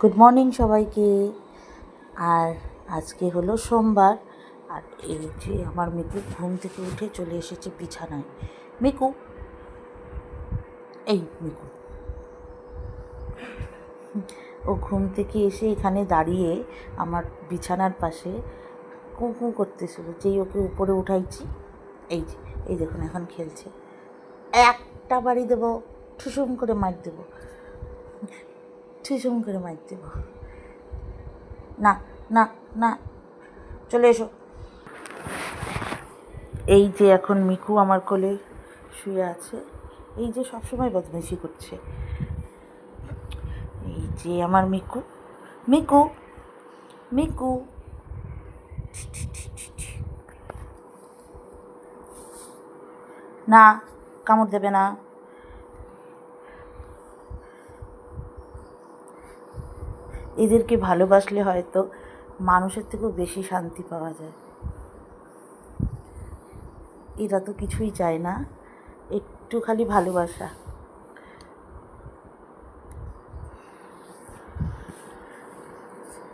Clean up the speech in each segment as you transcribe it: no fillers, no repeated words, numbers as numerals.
Good morning সবাইকে। আর আজকে হলো সোমবার। আর এই যে আমার মিকু ঘুম থেকে উঠে চলে এসেছে বিছানায়। মিকু, এই মিকু, ও ঘুম থেকে এসে এখানে দাঁড়িয়ে আমার বিছানার পাশে কু কু করতেছিল। যেই ওকে উপরে উঠাইছি, এই যে এই দেখুন এখন খেলছে। একটা বাড়ি দেবো, ঠুসুম করে মার দেবো, ঠুসুম করে মার দেবো। না না না, চলে এসো। এই যে এখন মিকু আমার কোলে শুয়ে আছে। এই যে সবসময় বদমাইশি করছে। এই যে আমার মিকু, মিকু, মিকু। না, কামড় দেবে না। এদেরকে ভালোবাসলে হয়তো মানুষের থেকেও বেশি শান্তি পাওয়া যায়। এরা তো কিছুই চায় না, একটু খালি ভালোবাসা।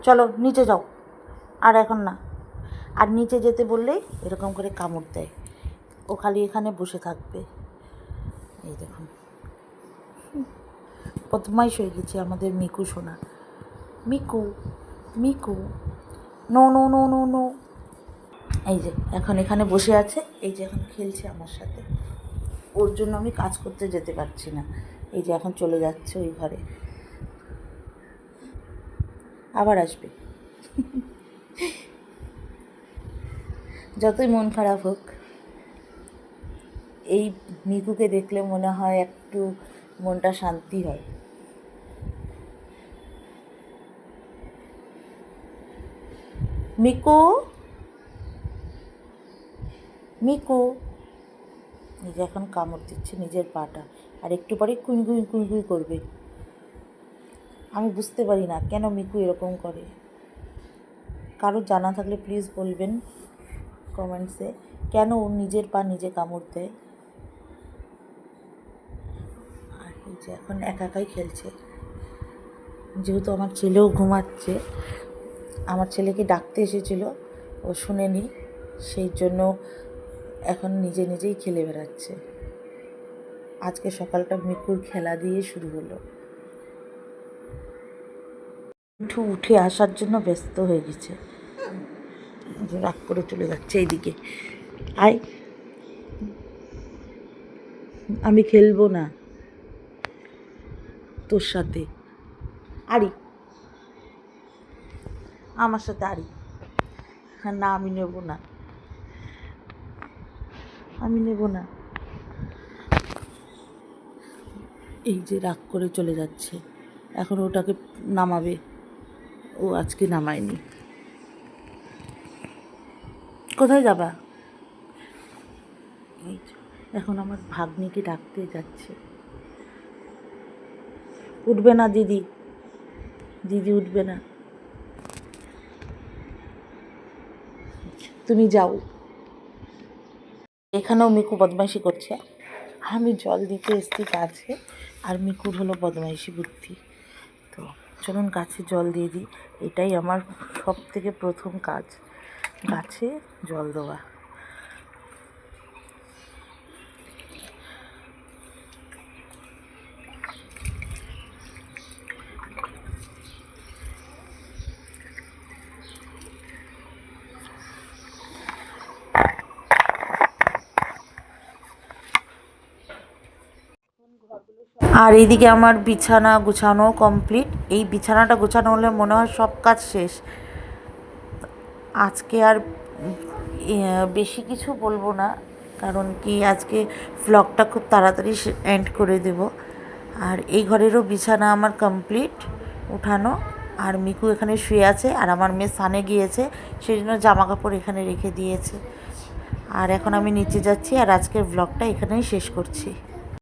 চলো নিচে যাও। আর এখন না, আর নিচে যেতে বললেই এরকম করে কামড় দেয়। ও খালি এখানে বসে থাকবে। এই দেখুন, বদমাইশ হয়ে গেছে আমাদের মিকু সোনা। Miku, Miku, no no no no no. এই যে এখন এখানে বসে আছে, এই যে এখন খেলছে আমার সাথে। ওর জন্য আমি কাজ করতে যেতে পারছি না। এই যে এখন চলে যাচ্ছে ওই ঘরে, আবার আসবে। যতই মন খারাপ হোক, এই মিকুকে দেখলে মনে হয় একটু মনটা শান্তি হয়। Miku, Miku. এই যে এখন কামড় দিচ্ছে নিজের পাটা, আর একটু পরে কুঁই কুঁই করবে। আমি বুঝতে পারি না কেন মিকু এরকম করে। কারো জানা থাকলে প্লিজ বলবেন কমেন্টসে, কেন ও নিজের পা নিজে কামড় দেয়। আর এই যে এখন একাই খেলছে। যেহেতু আমার ছেলেও ঘুমাচ্ছে, আমার ছেলেকে ডাকতে এসেছিল, ও শুনেনি, সেই জন্য এখন নিজে নিজেই খেলে বেড়াচ্ছে। আজকে সকালটা মিকুর খেলা দিয়ে শুরু হলো। উঠে আসার জন্য ব্যস্ত হয়ে গেছে, রাগ করে চলে যাচ্ছে এইদিকে। আয়, আমি খেলবো না তোর সাথে। আরি, আমার সাথে আরি। না, আমি নেব না, আমি নেব না। এই যে রাগ করে চলে যাচ্ছে। এখন ওটাকে নামাবে, ও আজকে নামায়নি। কোথায় যাবা? এই এখন আমার ভাগ্নিকে ডাকতে যাচ্ছে। উঠবে না দিদি, দিদি উঠবে না, তুমি যাও। এখানেও মিকু বদমাইশি করছে। আমি জল দিতে এসছি গাছে, আর মিকুর হলো বদমাইশি বুদ্ধি। তো চলুন গাছে জল দিয়ে দিই। এটাই আমার সব থেকে প্রথম কাজ, গাছে জল দেওয়া। আর এইদিকে আমার বিছানা গুছানো কমপ্লিট। এই বিছানাটা গোছানো হলে মনে হয় সব কাজ শেষ। আজকে আর বেশি কিছু বলবো না, কারণ কি আজকে ভ্লগটা খুব তাড়াতাড়ি এন্ড করে দেব। আর এই ঘরেরও বিছানা আমার কমপ্লিট উঠানো। আর মিকু এখানে শুয়ে আছে, আর আমার মেয়ে স্নানে গিয়েছে, সেই জন্য জামা কাপড় এখানে রেখে দিয়েছে। আর এখন আমি নিচে যাচ্ছি, আর আজকের ভ্লগটা এখানেই শেষ করছি।